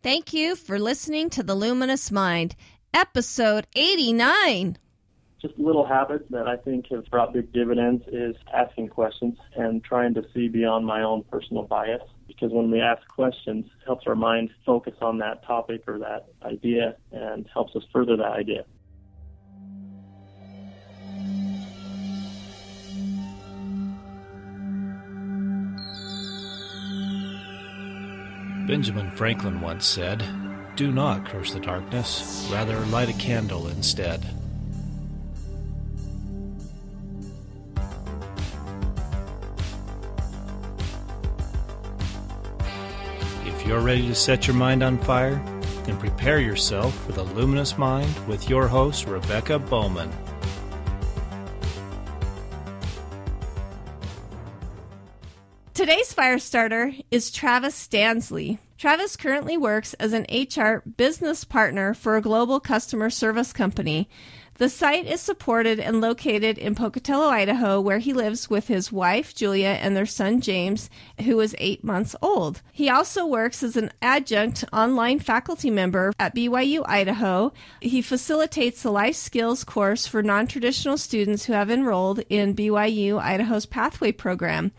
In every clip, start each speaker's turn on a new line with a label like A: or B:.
A: Thank you for listening to The Luminous Mind, episode 89.
B: Just little habits that I think have brought big dividends is asking questions and trying to see beyond my own personal bias. Because when we ask questions, it helps our mind focus on that topic or that idea and helps us further that idea.
C: Benjamin Franklin once said, "Do not curse the darkness, rather light a candle instead." If you're ready to set your mind on fire, then prepare yourself for the Luminous Mind with your host, Rebecca Bowman.
A: Today's fire starter is Travis Standley. Travis currently works as an HR business partner for a global customer service company. The site is supported and located in Pocatello, Idaho, where he lives with his wife, Julia, and their son, James, who is 8 months old. He also works as an Adjunct Online Faculty member at BYU-Idaho. He facilitates the Life Skills course for non-traditional students who have enrolled in BYU-Idaho's Pathway program.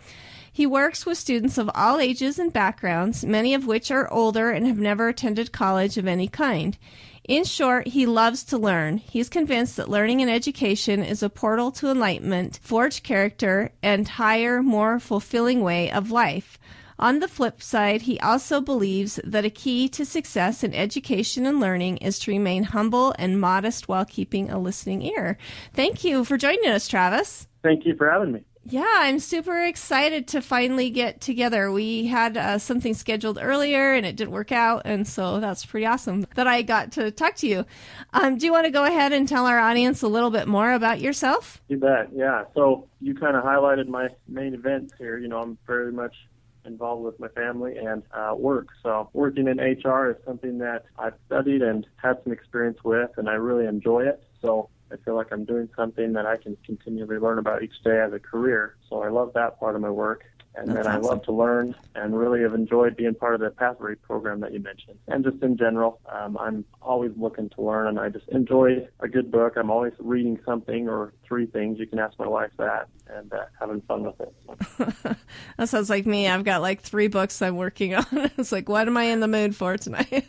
A: He works with students of all ages and backgrounds, many of which are older and have never attended college of any kind. In short, he loves to learn. He's convinced that learning and education is a portal to enlightenment, forge character, and higher, more fulfilling way of life. On the flip side, he also believes that a key to success in education and learning is to remain humble and modest while keeping a listening ear. Thank you for joining us, Travis.
B: Thank you for having me.
A: Yeah, I'm super excited to finally get together. We had something scheduled earlier and it didn't work out, and so that's pretty awesome that I got to talk to you. Do you want to go ahead and tell our audience a little bit more about yourself?
B: You bet, yeah. So you kind of highlighted my main events here. You know, I'm very much involved with my family and work. So working in HR is something that I've studied and had some experience with, and I really enjoy it. So I feel like I'm doing something that I can continually learn about each day as a career. So I love that part of my work. And
A: That's
B: then I
A: awesome.
B: love to learn and really have enjoyed being part of the Pathway program that you mentioned. And just in general, I'm always looking to learn, and I just enjoy a good book. I'm always reading something or three things. You can ask my wife that, and having fun with it. So.
A: That sounds like me. I've got like 3 books I'm working on. It's like, what am I in the mood for tonight?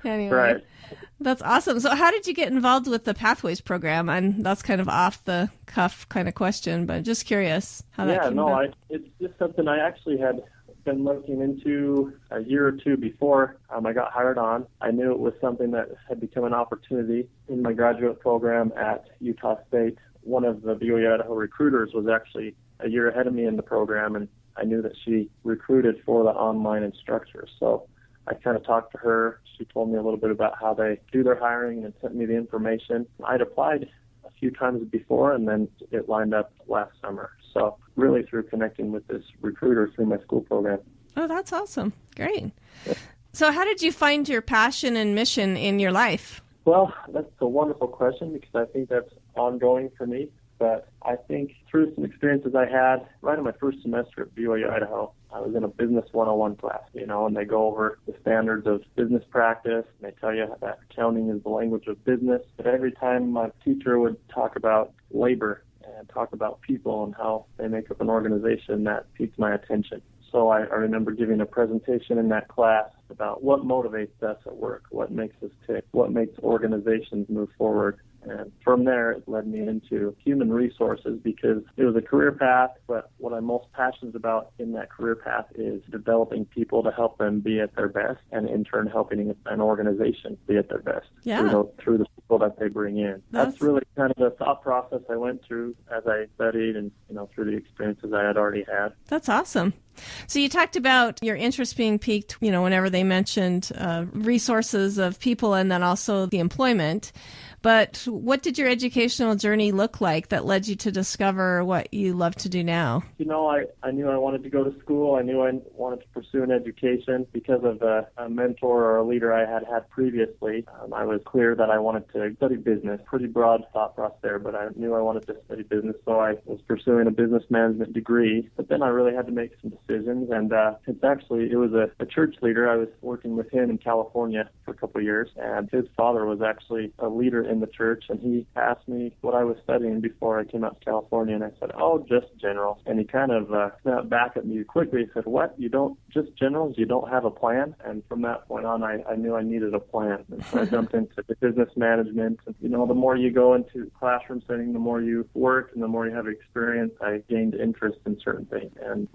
A: Anyway. Right. That's awesome. So how did you get involved with the Pathways program? And that's kind of off the cuff kind of question, but just curious how that came about.
B: It's just something I actually had been looking into a year or two before I got hired on. I knew it was something that had become an opportunity in my graduate program at Utah State. One of the BYU-Idaho recruiters was actually a year ahead of me in the program, and I knew that she recruited for the online instructors. So I kind of talked to her. She told me a little bit about how they do their hiring and sent me the information. I'd applied a few times before, and then it lined up last summer. So really through connecting with this recruiter through my school program.
A: Oh, that's awesome. Great. So how did you find your passion and mission in your life?
B: Well, that's a wonderful question because I think that's ongoing for me. But I think through some experiences I had right in my first semester at BYU-Idaho, I was in a Business 101 class, and they go over the standards of business practice, and they tell you that accounting is the language of business. But every time my teacher would talk about labor and talk about people and how they make up an organization, that piqued my attention. So I remember giving a presentation in that class about what motivates us at work, what makes us tick, what makes organizations move forward. And from there, it led me into human resources because it was a career path, but what I'm most passionate about in that career path is developing people to help them be at their best and in turn helping an organization be at their best through the people that they bring in. That's really kind of the thought process I went through as I studied and, through the experiences I had already had.
A: That's awesome. So you talked about your interest being piqued, whenever they mentioned resources of people and then also the employment. But what did your educational journey look like that led you to discover what you love to do now?
B: I knew I wanted to go to school. I knew I wanted to pursue an education because of a mentor or a leader I had previously. I was clear that I wanted to study business. Pretty broad thought process there, but I knew I wanted to study business, so I was pursuing a business management degree. But then I really had to make some decisions, and it was a church leader. I was working with him in California for a couple of years, and his father was actually a leader in the church, and he asked me what I was studying before I came out to California, and I said, just general. And he kind of snapped back at me quickly. He said, what? You don't, just generals? You don't have a plan? And from that point on, I knew I needed a plan. And so I jumped into business management. And, the more you go into classroom setting, the more you work and the more you have experience, I gained interest in certain things. And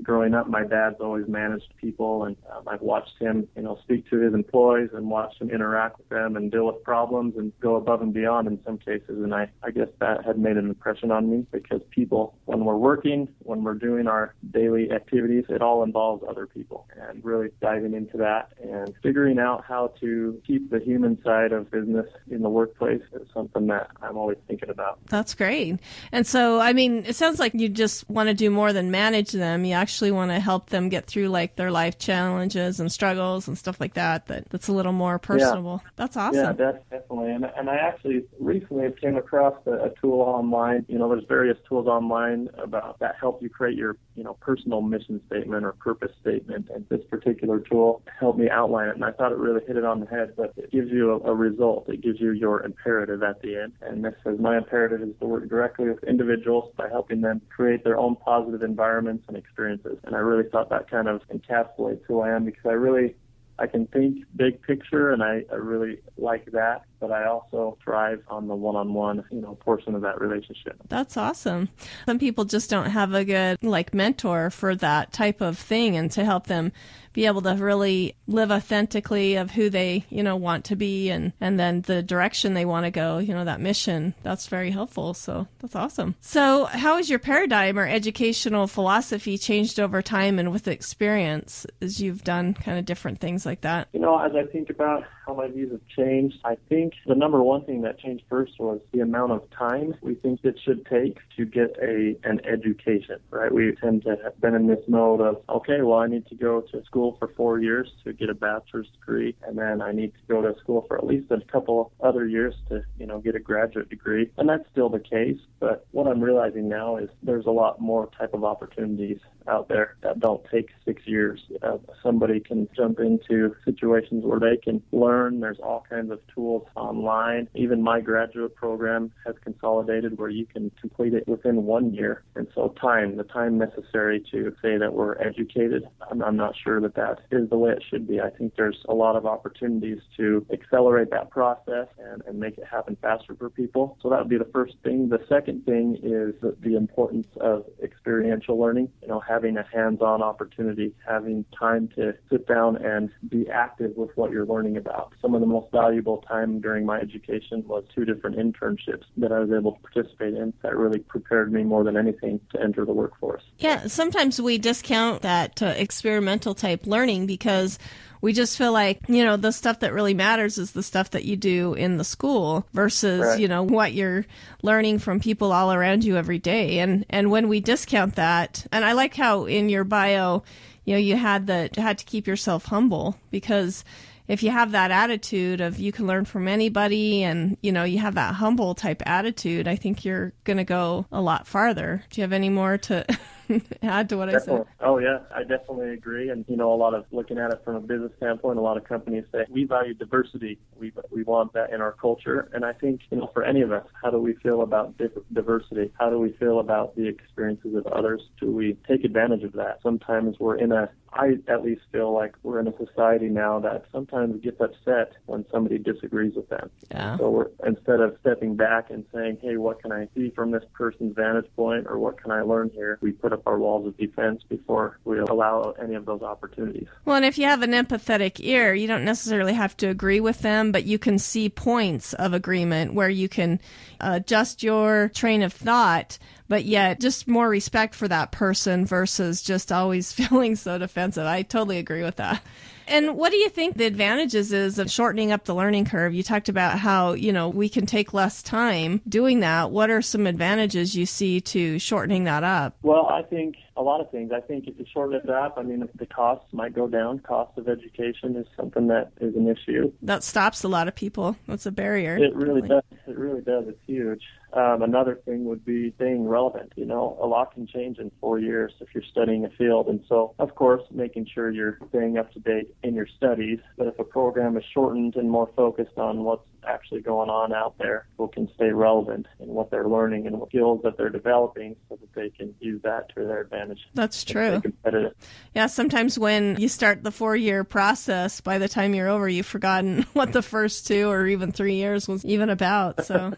B: growing up, my dad's always managed people, and I've watched him, speak to his employees and watched him interact with them and deal with problems and go above and beyond in some cases. And I guess that had made an impression on me, because people, when we're working, when we're doing our daily activities, it all involves other people. And really diving into that and figuring out how to keep the human side of business in the workplace is something that I'm always thinking about.
A: That's great. And so, it sounds like you just want to do more than manage them. You actually want to help them get through their life challenges and struggles and stuff like that. That's a little more personable. Yeah. That's awesome.
B: Yeah, definitely. And I actually recently came across a tool online. There's various tools online that help you create your, personal mission statement or purpose statement. And this particular tool helped me outline it. And I thought it really hit it on the head, but it gives you a result. It gives you your imperative at the end. And this says, my imperative is to work directly with individuals by helping them create their own positive environments and experiences. And I really thought that kind of encapsulates who I am, because I can think big picture, and I really like that, but I also thrive on the one-on-one, portion of that relationship.
A: That's awesome. Some people just don't have a good, mentor for that type of thing, and to help them be able to really live authentically of who they, want to be, and then the direction they want to go, that mission. That's very helpful. So that's awesome. So how has your paradigm or educational philosophy changed over time and with experience as you've done kind of different things like that?
B: As I think about how my views have changed, I think the number one thing that changed first was the amount of time we think it should take to get an education, right? We tend to have been in this mode of, okay, well, I need to go to school for 4 years to get a bachelor's degree, and then I need to go to school for at least a couple other years to, get a graduate degree. And that's still the case, but what I'm realizing now is there's a lot more type of opportunities out there that don't take 6 years. Somebody can jump into situations where they can learn. There's all kinds of tools online. Even my graduate program has consolidated where you can complete it within 1 year. And so the time necessary to say that we're educated, I'm not sure that is the way it should be. I think there's a lot of opportunities to accelerate that process and make it happen faster for people. So that would be the first thing. The second thing is the importance of experiential learning, having a hands-on opportunity, having time to sit down and be active with what you're learning about. Some of the most valuable time during my education was 2 different internships that I was able to participate in that really prepared me more than anything to enter the workforce.
A: Yeah, sometimes we discount that experimental type learning because we just feel like, the stuff that really matters is the stuff that you do in the school versus, right, what you're learning from people all around you every day. And when we discount that, and I like how in your bio, you had to keep yourself humble, because if you have that attitude of you can learn from anybody and, you have that humble type attitude, I think you're going to go a lot farther. Do you have any more to add to what
B: Definitely.
A: I said?
B: Oh, yeah, I definitely agree. And, a lot of looking at it from a business standpoint, a lot of companies say we value diversity. We want that in our culture. And I think, for any of us, how do we feel about diversity? How do we feel about the experiences of others? Do we take advantage of that? Sometimes I at least feel like we're in a society now that sometimes gets upset when somebody disagrees with them.
A: Yeah.
B: So instead of stepping back and saying, hey, what can I see from this person's vantage point, or what can I learn here, we put up our walls of defense before we allow any of those opportunities.
A: Well, and if you have an empathetic ear, you don't necessarily have to agree with them, but you can see points of agreement where you can adjust your train of thought, but yet just more respect for that person versus just always feeling so defensive. I totally agree with that. And what do you think the advantages is of shortening up the learning curve? You talked about how, we can take less time doing that. What are some advantages you see to shortening that up?
B: Well, I think a lot of things. I think if you shorten it up, the costs might go down. Cost of education is something that is an issue.
A: That stops a lot of people. That's a barrier.
B: It really does. It really does. It's huge. Another thing would be staying relevant. A lot can change in 4 years if you're studying a field. And so, of course, making sure you're staying up to date in your studies. But if a program is shortened and more focused on what's actually going on out there, people can stay relevant in what they're learning and what skills that they're developing so that they can use that to their advantage.
A: That's true. Yeah, sometimes when you start the 4-year process, by the time you're over, you've forgotten what the first 2 or even 3 years was even about. So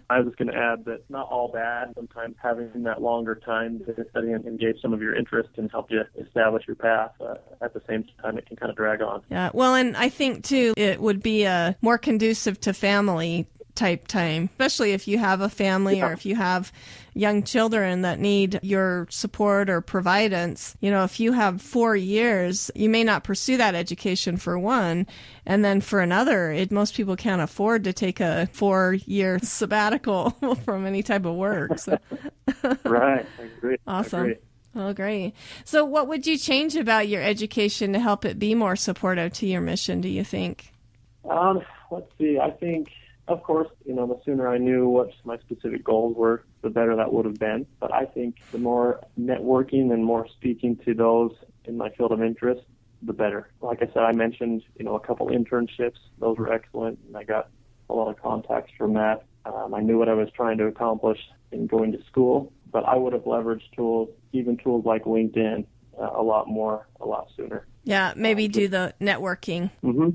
B: I was going to add that not all bad. Sometimes having that longer time to study and engage some of your interest can help you establish your path. At the same time, it can kind of drag on.
A: Yeah, well, and I think, too, it would be more conducive to family type time, especially if you have a family or if you have young children that need your support or providence. If you have 4 years, you may not pursue that education for one, and then for another, most people can't afford to take a 4-year sabbatical from any type of work. So.
B: Right, I agree.
A: Awesome.
B: I agree.
A: Oh, great. So what would you change about your education to help it be more supportive to your mission, do you think?
B: Let's see. I think, of course, the sooner I knew what my specific goals were, the better that would have been. But I think the more networking and more speaking to those in my field of interest, the better. Like I said, I mentioned, a couple internships. Those were excellent, and I got a lot of contacts from that. I knew what I was trying to accomplish in going to school, but I would have leveraged tools, even tools like LinkedIn, a lot sooner.
A: Yeah, maybe do the networking.
B: Mm-hmm.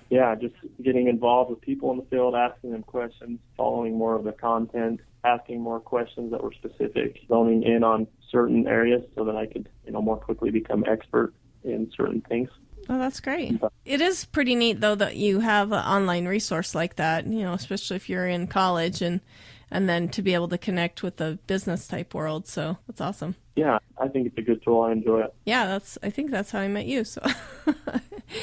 A: Yeah,
B: just getting involved with people in the field, asking them questions, following more of the content, asking more questions that were specific, zoning in on certain areas so that I could, more quickly become expert in certain things.
A: Oh, that's great. It is pretty neat, though, that you have an online resource like that, especially if you're in college and then to be able to connect with the business type world. So that's awesome.
B: Yeah, I think it's a good tool. I enjoy it.
A: Yeah, I think that's how I met you. So.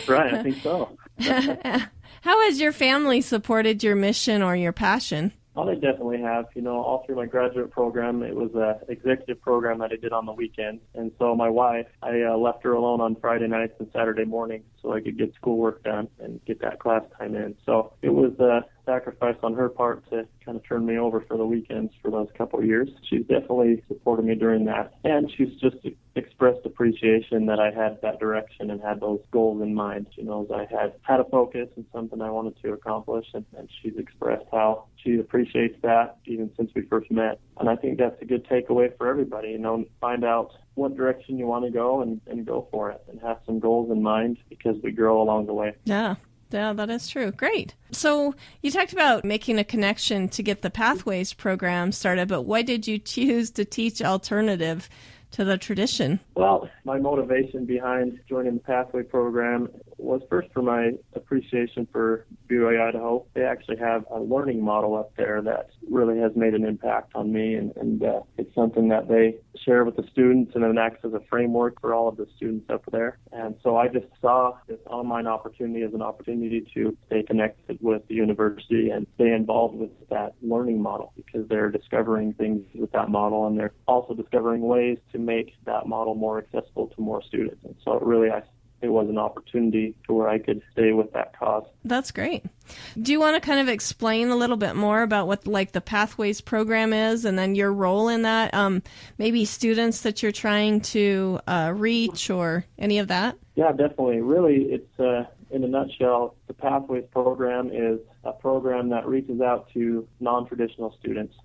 B: Right, I think so.
A: How has your family supported your mission or your passion?
B: Oh, they definitely have. All through my graduate program, it was an executive program that I did on the weekends. And so my wife, I left her alone on Friday nights and Saturday mornings so I could get schoolwork done and get that class time in. So it was a sacrifice on her part to kind of turn me over for the weekends for those couple of years. She's definitely supported me during that. And she's just expressed appreciation that I had that direction and had those goals in mind. She knows I had a focus and something I wanted to accomplish, and she's expressed how she appreciates that even since we first met. And I think that's a good takeaway for everybody, find out what direction you want to go and go for it and have some goals in mind because we grow along the way.
A: Yeah, that is true. Great. So you talked about making a connection to get the Pathways program started, but why did you choose to teach alternative to the tradition?
B: Well, my motivation behind joining the Pathway program was first for my appreciation for BYU-Idaho. They actually have a learning model up there that really has made an impact on me, and it's something that they share with the students and it acts as a framework for all of the students up there. And so I just saw this online opportunity as an opportunity to stay connected with the university and stay involved with that learning model because they're discovering things with that model and they're also discovering ways to make that model more accessible to more students. And so it was an opportunity to where I could stay with that cause.
A: That's great. Do you want to kind of explain a little bit more about what the Pathways program is and then your role in that? Maybe students that you're trying to reach or any of that?
B: Yeah, definitely. Really, it's in a nutshell, the Pathways program is a program that reaches out to non-traditional students,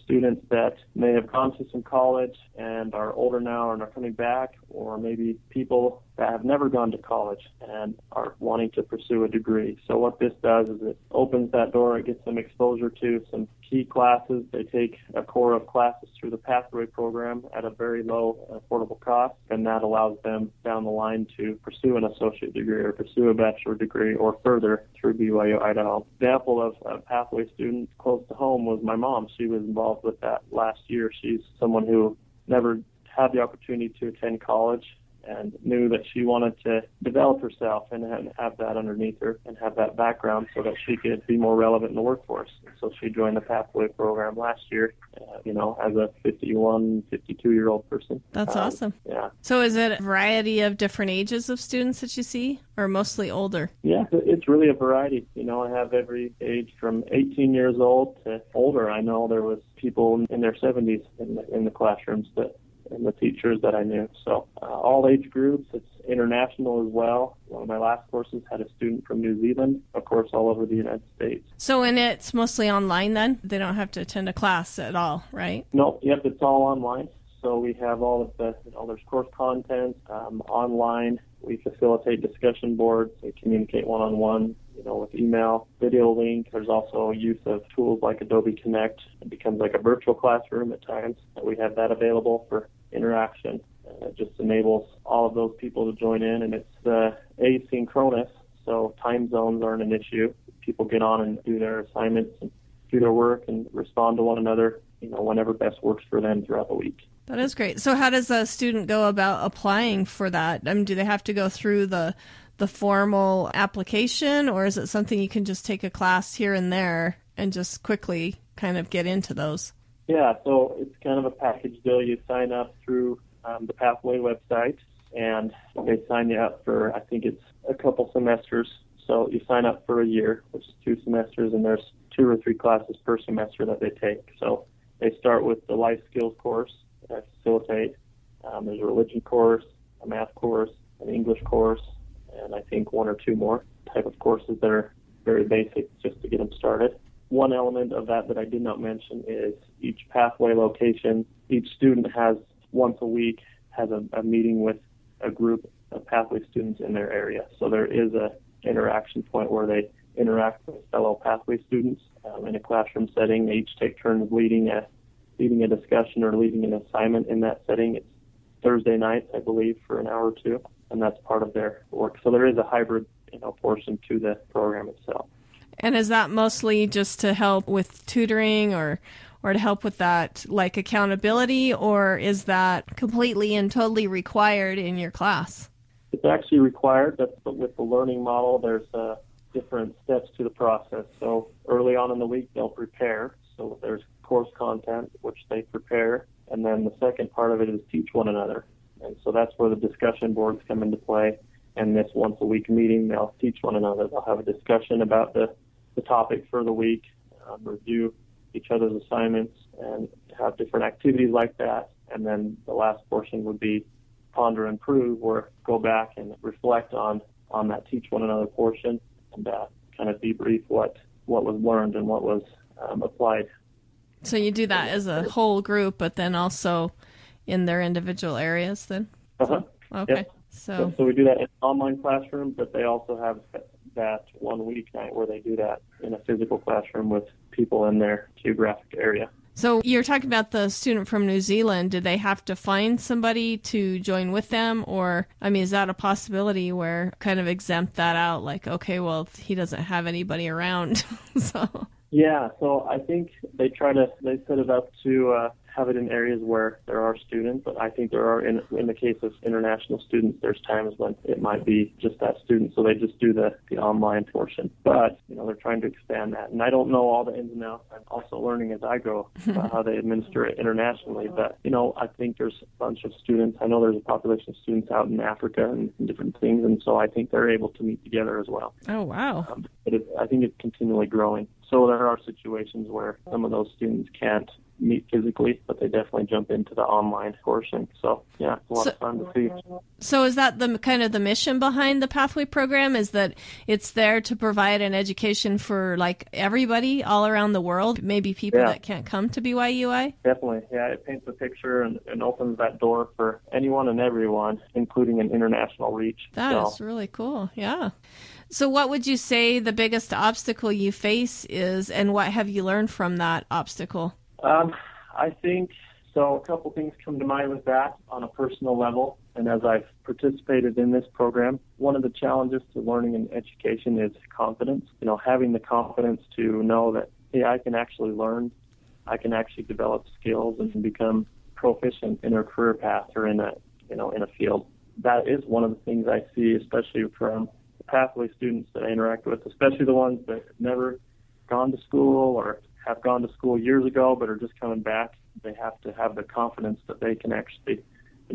B: students that may have gone to some college and are older now and are coming back, or maybe people that have never gone to college and are wanting to pursue a degree. So what this does is it opens that door, it gets them exposure to some key classes. They take a core of classes through the Pathway program at a very low affordable cost, and that allows them down the line to pursue an associate degree or pursue a bachelor degree or further through BYU-Idaho. Example of a Pathway student close to home was my mom. She was involved with that last year. She's someone who never had the opportunity to attend college and knew that she wanted to develop herself and have that underneath her and have that background so that she could be more relevant in the workforce. So she joined the Pathway program last year, as a 51, 52-year-old person.
A: That's awesome.
B: Yeah.
A: So is it a variety of different ages of students that you see, or mostly older?
B: Yeah, it's really a variety. I have every age from 18 years old to older. I know there was people in their 70s in the classrooms and the teachers that I knew. So all age groups. It's international as well. One of my last courses had a student from New Zealand, of course, all over the United States.
A: So it's mostly online then? They don't have to attend a class at all, right?
B: No, yep, it's all online. So we have all of there's course content online. We facilitate discussion boards. We communicate one-on-one, with email, video link. There's also use of tools like Adobe Connect. It becomes like a virtual classroom at times. We have that available for interaction. It just enables all of those people to join in, and it's asynchronous, so time zones aren't an issue. People get on and do their assignments and do their work and respond to one another, whenever best works for them throughout the week.
A: That is great. So how does a student go about applying for that? Do they have to go through the formal application, or is it something you can just take a class here and there and just quickly kind of get into those?
B: Yeah, so it's kind of a package deal. You sign up through the Pathway website, and they sign you up for, I think it's a couple semesters. So you sign up for a year, which is 2 semesters, and there's 2 or 3 classes per semester that they take. So they start with the life skills course that I facilitate. There's a religion course, a math course, an English course, and I think 1 or 2 more type of courses that are very basic just to get them started. One element of that I did not mention is each Pathway location, each student has once a week has a meeting with a group of Pathway students in their area. So there is a interaction point where they interact with fellow Pathway students in a classroom setting. They each take turns leading a discussion or leading an assignment in that setting. It's Thursday nights, I believe, for an hour or 2, and that's part of their work. So there is a hybrid portion to the program itself.
A: And is that mostly just to help with tutoring or to help with that, like, accountability, or is that completely and totally required in your class?
B: It's actually required, but with the learning model, there's different steps to the process. So early on in the week, they'll prepare. So there's course content, which they prepare, and then the second part of it is teach one another. And so that's where the discussion boards come into play. And this once-a-week meeting, they'll teach one another. They'll have a discussion about the topic for the week, review each other's assignments, and have different activities like that. And then the last portion would be ponder and prove, or go back and reflect on that teach one another portion and kind of debrief what was learned and what was applied.
A: So you do that as a whole group, but then also in their individual areas then?
B: Uh-huh.
A: Okay.
B: Yep.
A: So
B: we do that in an online classroom, but they also have that 1 weeknight where they do that in a physical classroom with people in their geographic area.
A: So you're talking about the student from New Zealand. Did they have to find somebody to join with them? Or, is that a possibility where kind of exempt that out? Like, okay, well, he doesn't have anybody around. So.
B: Yeah, so I think they set it up to have it in areas where there are students, but I think there are, in the case of international students, there's times when it might be just that student, so they just do the online portion. But, they're trying to expand that. And I don't know all the ins and outs. I'm also learning as I go about how they administer it internationally. But, I think there's a bunch of students. I know there's a population of students out in Africa and different things, and so I think they're able to meet together as well.
A: Oh, wow.
B: But I think it's continually growing. So there are situations where some of those students can't meet physically, but they definitely jump into the online portion. So, yeah, it's a lot of fun to see.
A: So is that the kind of the mission behind the Pathway program, is that it's there to provide an education for, like, everybody all around the world, maybe people that can't come to BYU-I?
B: Definitely, yeah. It paints a picture and opens that door for anyone and everyone, including an international reach.
A: That is really cool, yeah. So what would you say the biggest obstacle you face is, and what have you learned from that obstacle?
B: I think, so a couple things come to mind with that on a personal level. And as I've participated in this program, one of the challenges to learning and education is confidence. Having the confidence to know that, hey, I can actually learn, I can actually develop skills and become proficient in a career path or in a field. that is one of the things I see, especially from the pathway students that I interact with, especially the ones that have never gone to school or have gone to school years ago but are just coming back. They have to have the confidence that they can actually,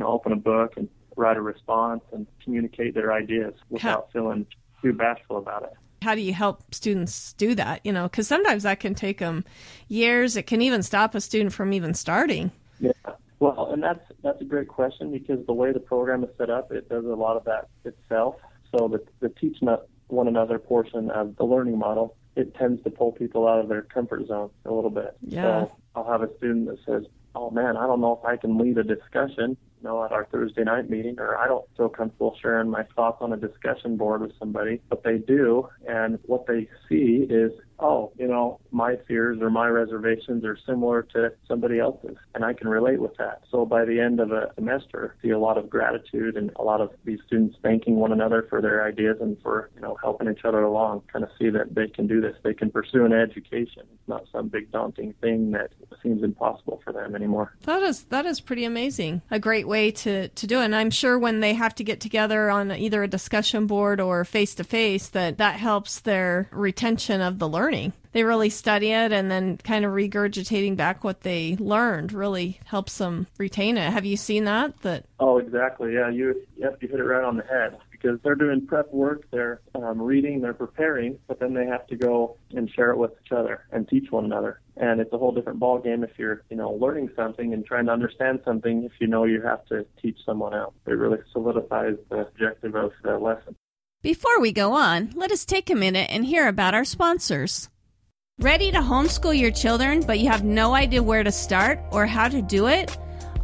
B: open a book and write a response and communicate their ideas without feeling too bashful about it.
A: How do you help students do that? Because sometimes that can take them years. It can even stop a student from even starting.
B: Yeah. Well, and that's a great question, because the way the program is set up, it does a lot of that itself. So the teach one another portion of the learning model, it tends to pull people out of their comfort zone a little bit.
A: Yeah.
B: So I'll have a student that says, oh man, I don't know if I can lead a discussion, at our Thursday night meeting, or I don't feel comfortable sharing my thoughts on a discussion board with somebody, but they do. And what they see is, my fears or my reservations are similar to somebody else's, and I can relate with that. So by the end of a semester, I see a lot of gratitude and a lot of these students thanking one another for their ideas and for, helping each other along, kind of see that they can do this. They can pursue an education. It's not some big daunting thing that seems impossible for them anymore.
A: That is pretty amazing. A great way to do it. And I'm sure when they have to get together on either a discussion board or face-to-face, that helps their retention of the learning. They really study it, and then kind of regurgitating back what they learned really helps them retain it. Have you seen that?
B: Oh, exactly. Yeah, you hit it right on the head, because they're doing prep work, they're reading, they're preparing, but then they have to go and share it with each other and teach one another. And it's a whole different ballgame if you're, learning something and trying to understand something, if you have to teach someone else. It really solidifies the objective of the lesson.
D: Before we go on, let us take a minute and hear about our sponsors. Ready to homeschool your children, but you have no idea where to start or how to do it?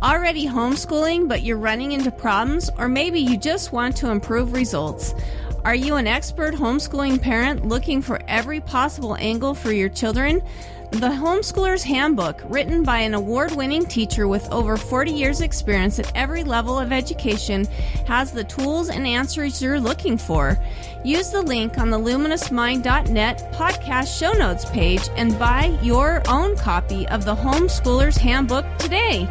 D: Already homeschooling, but you're running into problems, or maybe you just want to improve results. Are you an expert homeschooling parent looking for every possible angle for your children? The Homeschooler's Handbook, written by an award-winning teacher with over 40 years' experience at every level of education, has the tools and answers you're looking for. Use the link on the luminousmind.net podcast show notes page and buy your own copy of the Homeschooler's Handbook today.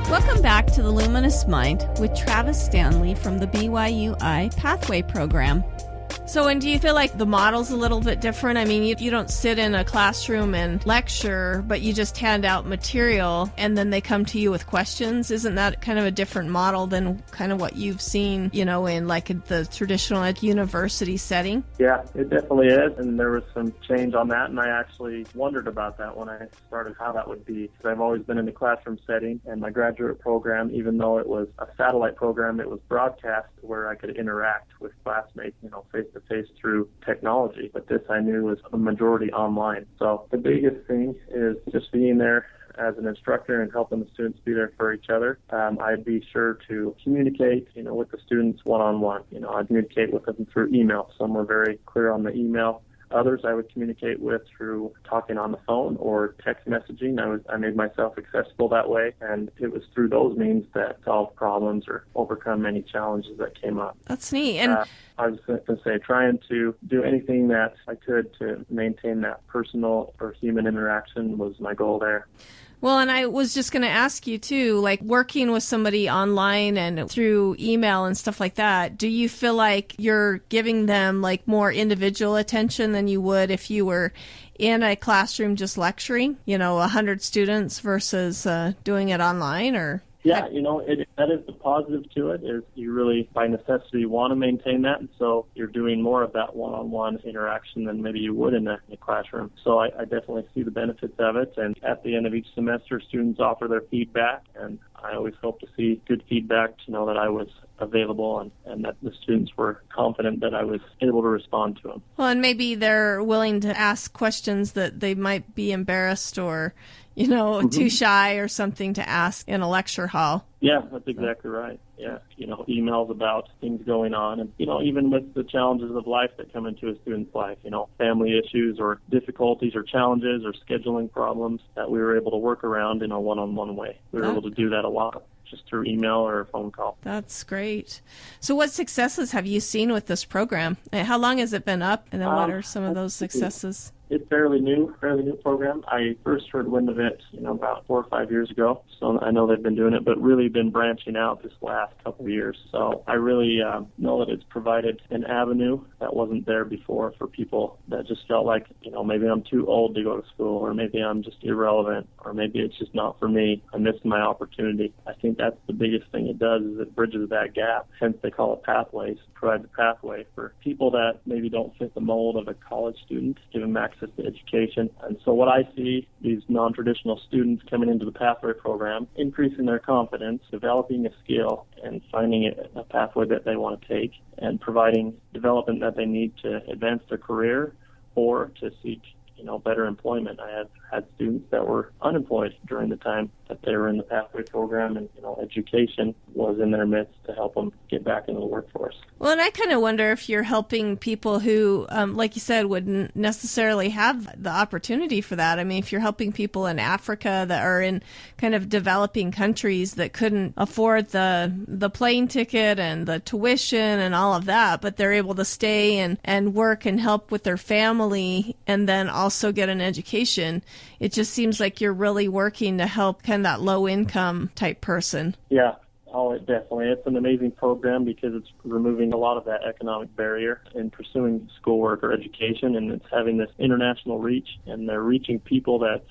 D: Welcome back to the Luminous Mind with Travis Standley from the BYU-I Pathway Program.
A: So, and do you feel like the model's a little bit different? I mean, you don't sit in a classroom and lecture, but you just hand out material and then they come to you with questions. Isn't that kind of a different model than kind of what you've seen, in like the traditional university setting?
B: Yeah, it definitely is. And there was some change on that. And I actually wondered about that when I started, how that would be. Because I've always been in the classroom setting, and my graduate program, even though it was a satellite program, it was broadcast where I could interact with classmates, face-to-face through technology. But this I knew was a majority online. So the biggest thing is just being there as an instructor and helping the students be there for each other. I'd be sure to communicate, with the students one-on-one. I'd communicate with them through email. Some were very clear on the email. Others I would communicate with through talking on the phone or text messaging. I made myself accessible that way, and it was through those means that solved problems or overcome any challenges that came up.
A: That's neat. And
B: I was going to say, trying to do anything that I could to maintain that personal or human interaction was my goal there.
A: Well, and I was just going to ask you, too, like working with somebody online and through email and stuff like that, do you feel like you're giving them like more individual attention than you would if you were in a classroom just lecturing, 100 students versus doing it online? Or
B: yeah, that is the positive to it, is you really, by necessity, want to maintain that. And so you're doing more of that one-on-one interaction than maybe you would in the classroom. So I definitely see the benefits of it. And at the end of each semester, students offer their feedback. And I always hope to see good feedback to know that I was available and that the students were confident that I was able to respond to them.
A: Well, and maybe they're willing to ask questions that they might be embarrassed or, too shy or something to ask in a lecture hall.
B: Yeah, that's exactly right. Yeah, emails about things going on, and even with the challenges of life that come into a student's life, family issues or difficulties or challenges or scheduling problems that we were able to work around in a one-on-one way. We were able to do that a lot just through email or a phone call.
A: That's great. So what successes have you seen with this program? How long has it been up, and then what are some of those successes?
B: It's fairly new program. I first heard wind of it, about 4 or 5 years ago. So I know they've been doing it, but really been branching out this last couple of years. So I really know that it's provided an avenue that wasn't there before for people that just felt like, maybe I'm too old to go to school, or maybe I'm just irrelevant, or maybe it's just not for me. I missed my opportunity. I think that's the biggest thing it does, is it bridges that gap. Hence they call it pathways. Provide the pathway for people that maybe don't fit the mold of a college student, give them access to education. And so what I see, these non-traditional students coming into the pathway program, increasing their confidence, developing a skill, and finding a pathway that they want to take, and providing development that they need to advance their career or to seek better employment. I have had students that were unemployed during the time that they were in the pathway program, and education was in their midst to help them get back into the workforce.
A: Well, and I kind of wonder if you're helping people who, like you said, wouldn't necessarily have the opportunity for that. I mean, if you're helping people in Africa that are in kind of developing countries that couldn't afford the plane ticket and the tuition and all of that, but they're able to stay and work and help with their family and then also get an education, it just seems like you're really working to help kind of that low-income type person.
B: Yeah. Oh, definitely. It's an amazing program because it's removing a lot of that economic barrier in pursuing schoolwork or education, and it's having this international reach, and they're reaching people that,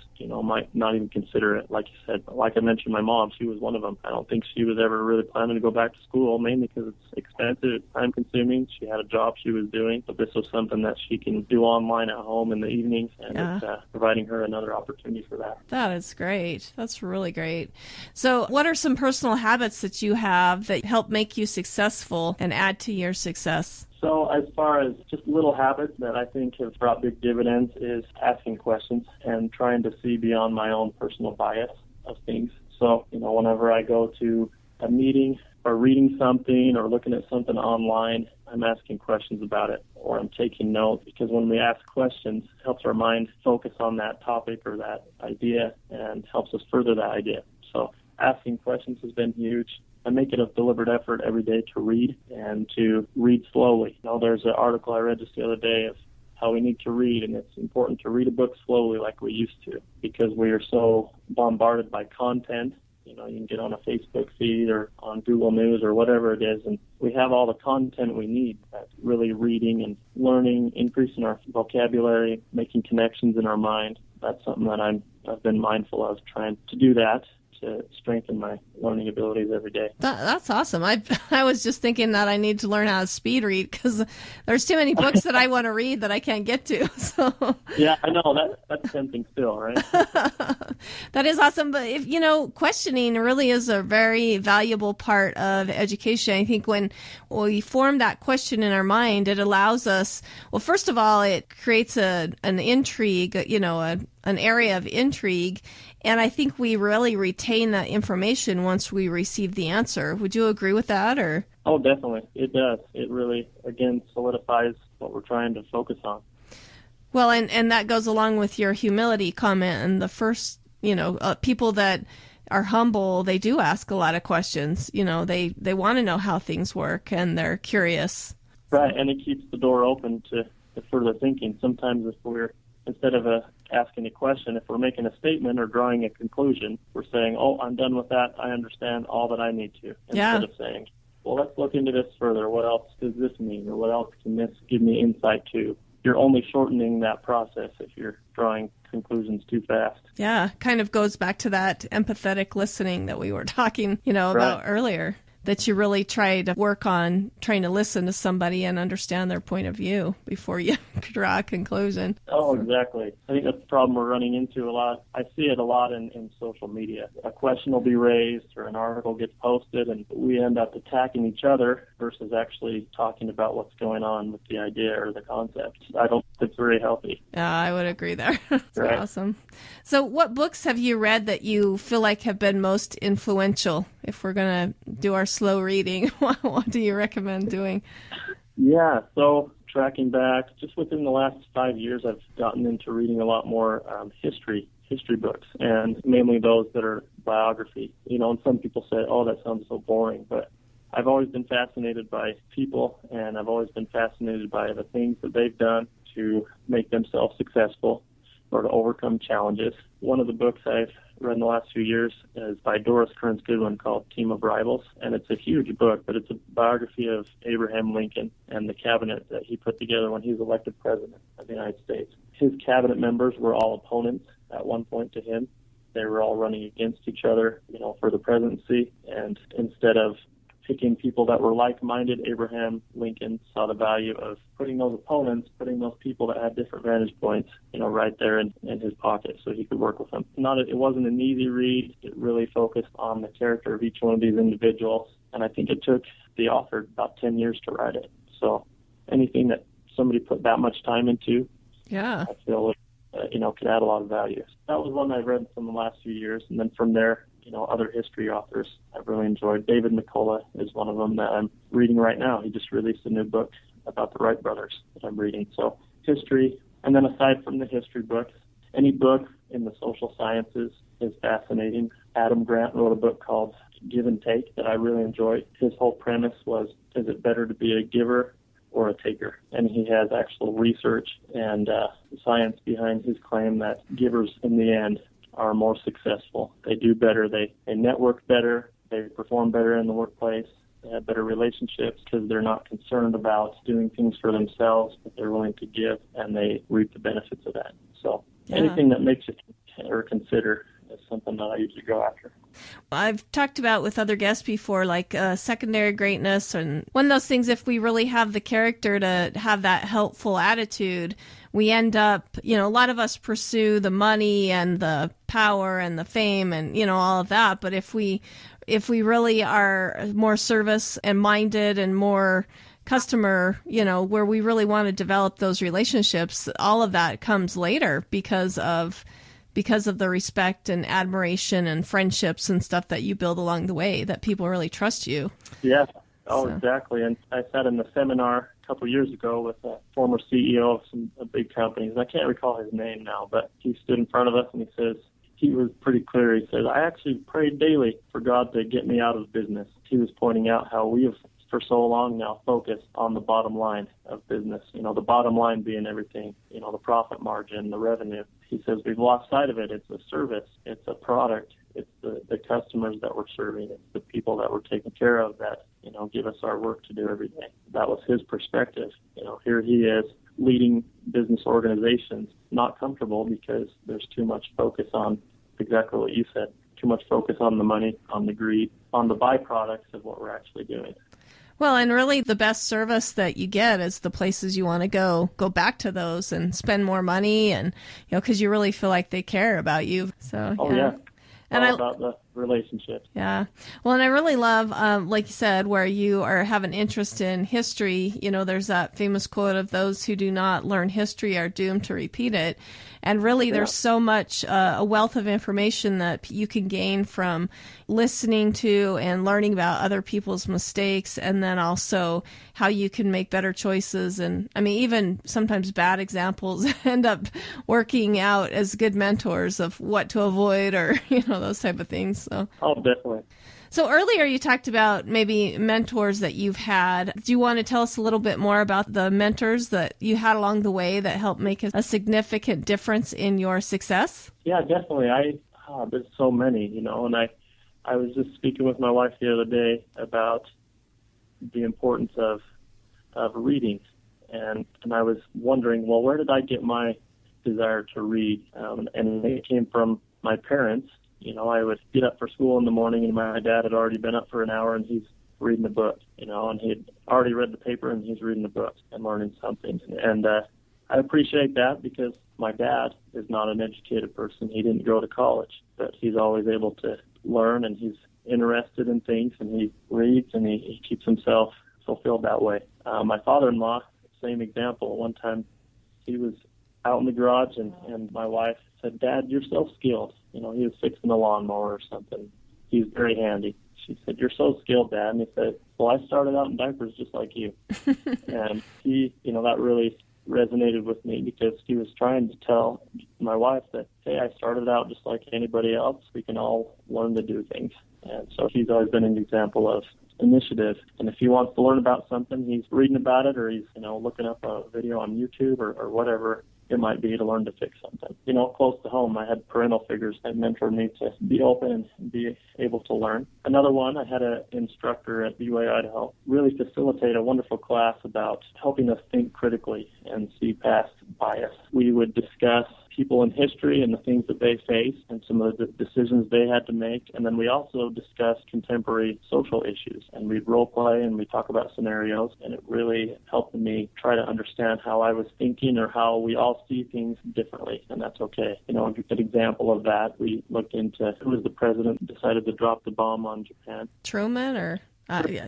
B: might not even consider it. Like you said, like I mentioned, my mom, she was one of them. I don't think she was ever really planning to go back to school, mainly because it's expensive, it's time-consuming. She had a job she was doing, but this was something that she can do online at home in the evenings, and it's providing her another opportunity for that.
A: That is great. That's really great. So what are some personal habits that you have that help make you successful and add to your success?
B: So as far as just little habits that I think have brought big dividends is asking questions and trying to see beyond my own personal bias of things. So, whenever I go to a meeting or reading something or looking at something online, I'm asking questions about it, or I'm taking notes, because when we ask questions, it helps our mind focus on that topic or that idea and helps us further that idea. So asking questions has been huge. I make it a deliberate effort every day to read and to read slowly. There's an article I read just the other day of how we need to read, and it's important to read a book slowly like we used to, because we are so bombarded by content. You can get on a Facebook feed or on Google News or whatever it is, and we have all the content we need. That's really reading and learning, increasing our vocabulary, making connections in our mind. That's something that I've been mindful of, trying to do that to strengthen my learning abilities every day.
A: That's awesome. I was just thinking that I need to learn how to speed read, because there's too many books that I want to read that I can't get to. So
B: yeah, I know that's tempting still, right?
A: That is awesome. But if questioning really is a very valuable part of education. I think when we form that question in our mind, it allows us. Well, first of all, it creates an intrigue. An area of intrigue. And I think we really retain that information once we receive the answer. Would you agree with that? Or?
B: Oh, definitely. It does. It really, again, solidifies what we're trying to focus on.
A: Well, and that goes along with your humility comment. And the first, people that are humble, they do ask a lot of questions. They want to know how things work, and they're curious.
B: Right, and it keeps the door open to further thinking. Sometimes instead of asking a question, if we're making a statement or drawing a conclusion, we're saying, oh, I'm done with that. I understand all that I need to. Instead of saying, well, let's look into this further. What else does this mean? Or what else can this give me insight to? You're only shortening that process if you're drawing conclusions too fast. Yeah,
A: kind of goes back to that empathetic listening that we were talking, about earlier. that you really try to work on trying to listen to somebody and understand their point of view before you draw a conclusion.
B: Oh, exactly. I think that's the problem we're running into a lot. I see it a lot in social media. A question will be raised or an article gets posted, and we end up attacking each other versus actually talking about what's going on with the idea or the concept. I don't think it's very healthy.
A: Yeah, I would agree there. That's
B: right.
A: Awesome. So what books have you read that you feel like have been most influential? If we're going to do our slow reading, what do you recommend doing?
B: Yeah, so tracking back, just within the last 5 years, I've gotten into reading a lot more history books, and mainly those that are biography. And some people say, oh, that sounds so boring, but I've always been fascinated by people, and I've always been fascinated by the things that they've done to make themselves successful or to overcome challenges. One of the books I've read in the last few years is by Doris Kearns Goodwin called Team of Rivals, and it's a huge book, but it's a biography of Abraham Lincoln and the cabinet that he put together when he was elected president of the United States. His cabinet members were all opponents at one point to him. They were all running against each other, for the presidency, and instead of picking people that were like-minded, Abraham Lincoln saw the value of putting those opponents, putting those people that had different vantage points, right there in his pocket so he could work with them. It wasn't an easy read. It really focused on the character of each one of these individuals, and I think it took the author about 10 years to write it. So anything that somebody put that much time into, I feel could add a lot of value. That was one I read from the last few years, and then from there, other history authors I've really enjoyed. David McCullough is one of them that I'm reading right now. He just released a new book about the Wright brothers that I'm reading. So history, and then aside from the history books, any book in the social sciences is fascinating. Adam Grant wrote a book called Give and Take that I really enjoyed. His whole premise was, is it better to be a giver or a taker? And he has actual research and science behind his claim that givers in the end are more successful. They do better. They network better. They perform better in the workplace. They have better relationships because they're not concerned about doing things for themselves, but they're willing to give, and they reap the benefits of that. So anything that makes you consider is something that I usually go after.
A: I've talked about with other guests before, like secondary greatness, and one of those things, if we really have the character to have that helpful attitude, we end up, a lot of us pursue the money and the power and the fame and, all of that. But if we really are more service and minded and more customer, where we really want to develop those relationships, all of that comes later because of the respect and admiration and friendships and stuff that you build along the way, that people really trust you.
B: Yeah. Oh, exactly. And I sat in the seminar a couple of years ago with a former CEO of some big companies, and I can't recall his name now, but he stood in front of us and he says, he was pretty clear. He said, I actually prayed daily for God to get me out of business. He was pointing out how we have for so long now focused on the bottom line of business, the bottom line being everything, the profit margin, the revenue. He says we've lost sight of it. It's a service. It's a product. It's the customers that we're serving. It's the people that we're taking care of that, give us our work to do every day. That was his perspective. Here he is leading business organizations, not comfortable because there's too much focus on exactly what you said, too much focus on the money, on the greed, on the byproducts of what we're actually doing.
A: Well, and really the best service that you get is the places you want to go back to those and spend more money, and, because you really feel like they care about you. So,
B: And about the relationship.
A: Yeah. Well, and I really love, like you said, where you have an interest in history. There's that famous quote of those who do not learn history are doomed to repeat it. And really, there's so much, a wealth of information that you can gain from listening to and learning about other people's mistakes, and then also how you can make better choices. And even sometimes bad examples end up working out as good mentors of what to avoid, or, those type of things. So.
B: Oh, definitely.
A: So earlier you talked about maybe mentors that you've had. Do you want to tell us a little bit more about the mentors that you had along the way that helped make a significant difference in your success?
B: Yeah, definitely. There's so many, and I was just speaking with my wife the other day about the importance of reading, and I was wondering, well, where did I get my desire to read? And it came from my parents. I would get up for school in the morning, and my dad had already been up for an hour, and he's reading a book, and he'd already read the paper and he's reading the book and learning something. And I appreciate that because my dad is not an educated person. He didn't go to college, but he's always able to learn, and he's interested in things, and he reads, and he keeps himself fulfilled that way. My father-in-law, same example. One time he was out in the garage, and my wife said, "Dad, you're so skilled." He was fixing a lawnmower or something. He's very handy. She said, "You're so skilled, Dad." And he said, "Well, I started out in diapers just like you." And he, that really resonated with me because he was trying to tell my wife that, hey, I started out just like anybody else. We can all learn to do things. And so he's always been an example of initiative. And if he wants to learn about something, he's reading about it, or he's, looking up a video on YouTube or whatever it might be to learn to fix something. Close to home, I had parental figures that mentored me to be open and be able to learn. Another one, I had an instructor at BYU-Idaho really facilitate a wonderful class about helping us think critically and see past bias. We would discuss people in history and the things that they faced and some of the decisions they had to make. And then we also discussed contemporary social issues. And we'd role play and we'd talk about scenarios. And it really helped me try to understand how I was thinking or how we all see things differently. And that's okay. A good example of that, we looked into who was the president who decided to drop the bomb on Japan.
A: Truman or, I don't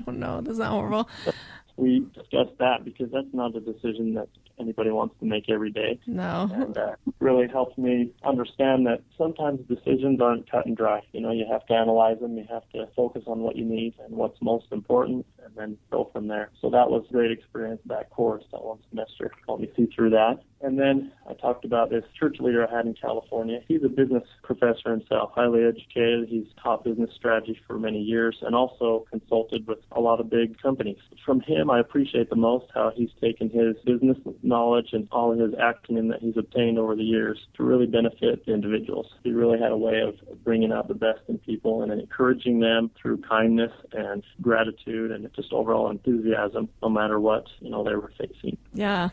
A: know. That's not horrible.
B: We discussed that because that's not a decision that anybody wants to make every day.
A: No.
B: And really helps me understand that sometimes decisions aren't cut and dry. You have to analyze them. You have to focus on what you need and what's most important and then go from there. So that was a great experience, that course, that one semester. Helped me see through that. And then I talked about this church leader I had in California. He's a business professor himself, highly educated. He's taught business strategy for many years and also consulted with a lot of big companies. From him, I appreciate the most how he's taken his business knowledge and all of his acumen that he's obtained over the years to really benefit individuals. He really had a way of bringing out the best in people and encouraging them through kindness and gratitude and just overall enthusiasm, no matter what, they were facing.
A: Yeah.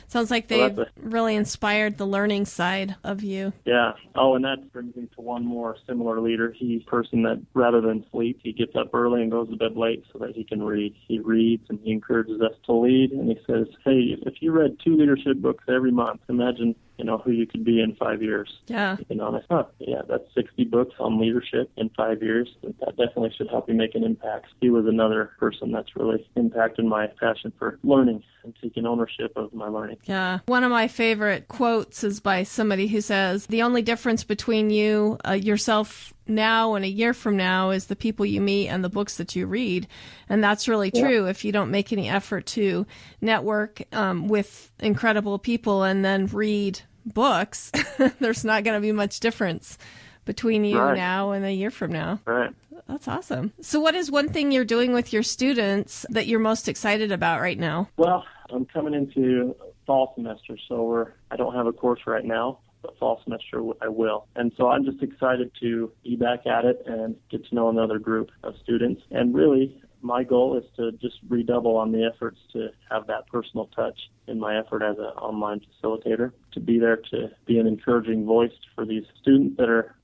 A: Sounds like they've really inspired the learning side of you.
B: Yeah. Oh, and that brings me to one more similar leader. He's a person that rather than sleep, he gets up early and goes to bed late so that he can read. He reads and he encourages us to lead. And he says, hey, if you read 2 leadership books every month, imagine who you could be in 5 years.
A: Yeah.
B: That's 60 books on leadership in 5 years. That definitely should help you make an impact. He was another person that's really impacted my passion for learning and taking ownership of my learning.
A: Yeah. One of my favorite quotes is by somebody who says, the only difference between you, yourself now and a year from now is the people you meet and the books that you read. And that's really true. If you don't make any effort to network with incredible people and then read books, there's not going to be much difference between you now and a year from now.
B: Right.
A: That's awesome. So what is one thing you're doing with your students that you're most excited about right now?
B: Well, I'm coming into fall semester, so I don't have a course right now. But fall semester I will. And so I'm just excited to be back at it and get to know another group of students. And really, my goal is to just redouble on the efforts to have that personal touch in my effort as an online facilitator, to be there to be an encouraging voice for these students that are,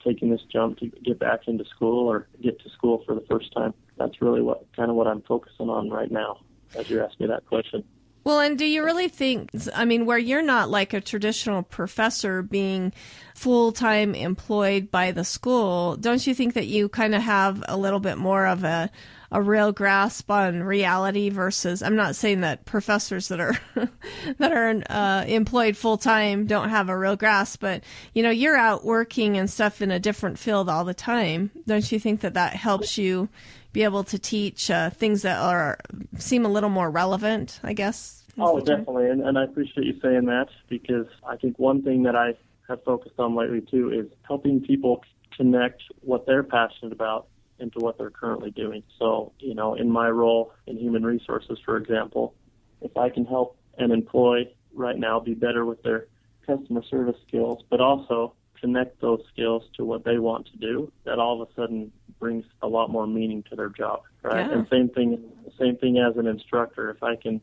B: taking this jump to get back into school or get to school for the first time. That's really what I'm focusing on right now as you asked me that question.
A: Well, and do you really think, where you're not like a traditional professor being full-time employed by the school, don't you think that you kind of have a little bit more of a real grasp on reality versus, I'm not saying that professors that are employed full-time don't have a real grasp, but, you're out working and stuff in a different field all the time. Don't you think that helps you be able to teach things that seem a little more relevant, I guess?
B: Oh, definitely. And I appreciate you saying that because I think one thing that I have focused on lately, too, is helping people connect what they're passionate about into what they're currently doing. So, in my role in human resources, for example, if I can help an employee right now be better with their customer service skills, but also connect those skills to what they want to do, that all of a sudden brings a lot more meaning to their job, right?
A: Yeah.
B: And same thing as an instructor. If I can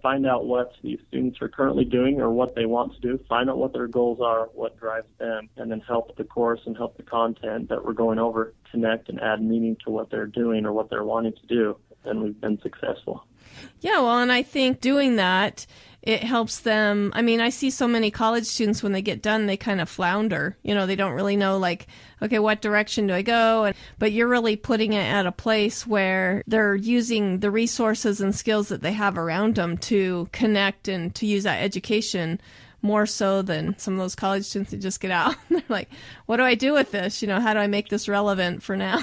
B: find out what these students are currently doing or what they want to do, find out what their goals are, what drives them, and then help the course and help the content that we're going over connect and add meaning to what they're doing or what they're wanting to do. And we've been successful.
A: Yeah, well, and I think doing that, it helps them. I mean, I see so many college students when they get done, they kind of flounder. They don't really know, like, okay, what direction do I go? But you're really putting it at a place where they're using the resources and skills that they have around them to connect and to use that education more so than some of those college students that just get out. They're like, what do I do with this? How do I make this relevant for now?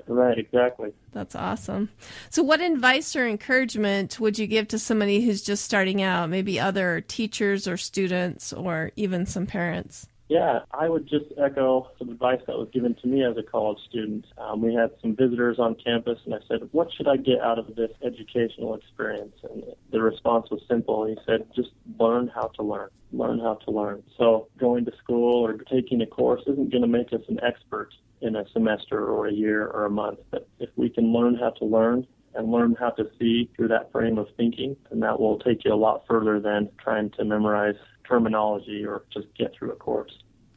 B: Right, exactly.
A: That's awesome. So what advice or encouragement would you give to somebody who's just starting out, maybe other teachers or students or even some parents?
B: Yeah, I would just echo some advice that was given to me as a college student. We had some visitors on campus, and I said, what should I get out of this educational experience? And the response was simple. He said, just learn how to learn. Learn how to learn. So going to school or taking a course isn't going to make us an expert in a semester or a year or a month. But if we can learn how to learn and learn how to see through that frame of thinking, then that will take you a lot further than trying to memorize terminology or just get through a course.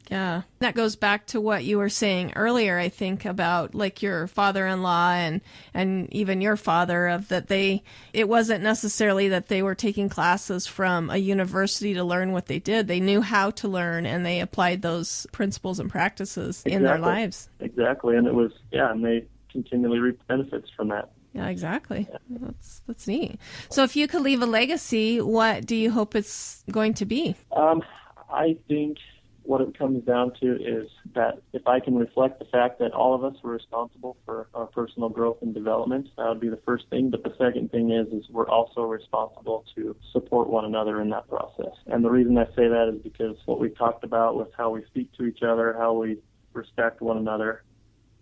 A: Yeah, that goes back to what you were saying earlier, I think, about like your father-in-law and even your father, of that it wasn't necessarily that they were taking classes from a university to learn what they did. They knew how to learn, and they applied those principles and practices in their lives.
B: Exactly, and and they continually reap benefits from that.
A: Yeah, exactly. Yeah. That's neat. So if you could leave a legacy, what do you hope it's going to be?
B: I think what it comes down to is that if I can reflect the fact that all of us were responsible for our personal growth and development, that would be the first thing. But the second thing is we're also responsible to support one another in that process. And the reason I say that is because what we talked about with how we speak to each other, how we respect one another.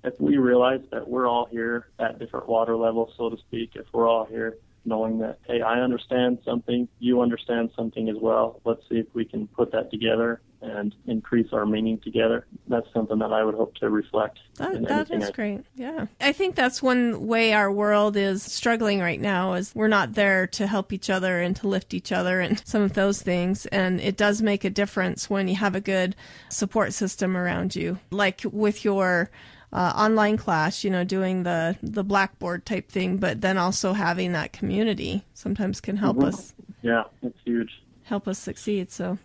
B: If we realize that we're all here at different water levels, so to speak, if we're all here knowing that, hey, I understand something, you understand something as well, let's see if we can put that together and increase our meaning together. That's something that I would hope to reflect.
A: That is great. Yeah. I think that's one way our world is struggling right now, is we're not there to help each other and to lift each other and some of those things. And it does make a difference when you have a good support system around you, like with your online class, doing the Blackboard type thing, but then also having that community sometimes can help us.
B: Yeah, it's huge.
A: Help us succeed. So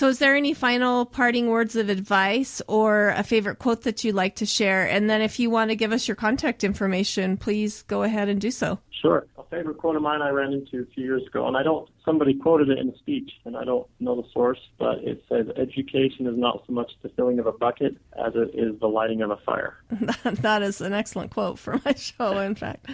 A: is there any final parting words of advice or a favorite quote that you'd like to share? And then if you want to give us your contact information, please go ahead and do so.
B: Sure. A favorite quote of mine I ran into a few years ago, and somebody quoted it in a speech, and I don't know the source, but it says, education is not so much the filling of a bucket as it is the lighting of a fire.
A: That is an excellent quote for my show, in fact.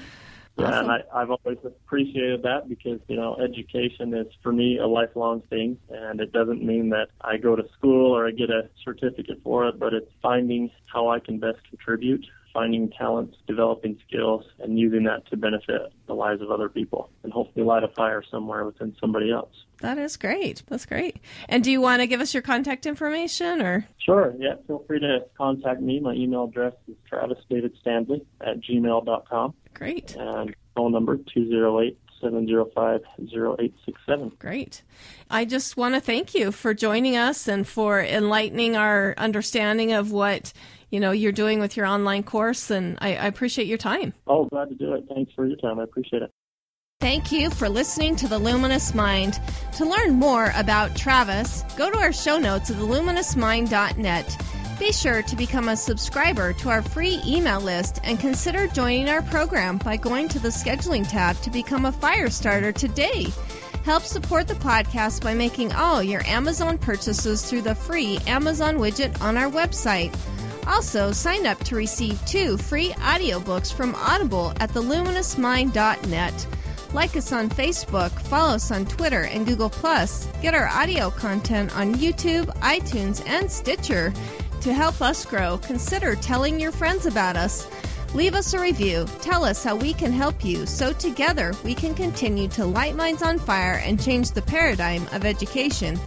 B: Yeah,
A: awesome.
B: And I've always appreciated that because, education is, for me, a lifelong thing, and it doesn't mean that I go to school or I get a certificate for it, but it's finding how I can best contribute, finding talents, developing skills, and using that to benefit the lives of other people and hopefully light a fire somewhere within somebody else.
A: That is great. That's great. And do you want to give us your contact information? Or?
B: Sure. Yeah, feel free to contact me. My email address is travisdavidstanley@gmail.com.
A: Great.
B: And phone number 208-705-0867.
A: Great. I just want to thank you for joining us and for enlightening our understanding of what you're doing with your online course, and I appreciate your time.
B: Oh, glad to do it. Thanks for your time. I appreciate it.
D: Thank you for listening to The Luminous Mind. To learn more about Travis, go to our show notes at theluminousmind.net. Be sure to become a subscriber to our free email list and consider joining our program by going to the scheduling tab to become a fire starter today. Help support the podcast by making all your Amazon purchases through the free Amazon widget on our website. Also, sign up to receive 2 free audiobooks from Audible at theluminousmind.net. Like us on Facebook, follow us on Twitter and Google+. Get our audio content on YouTube, iTunes, and Stitcher. To help us grow, consider telling your friends about us. Leave us a review. Tell us how we can help you so together we can continue to light minds on fire and change the paradigm of education.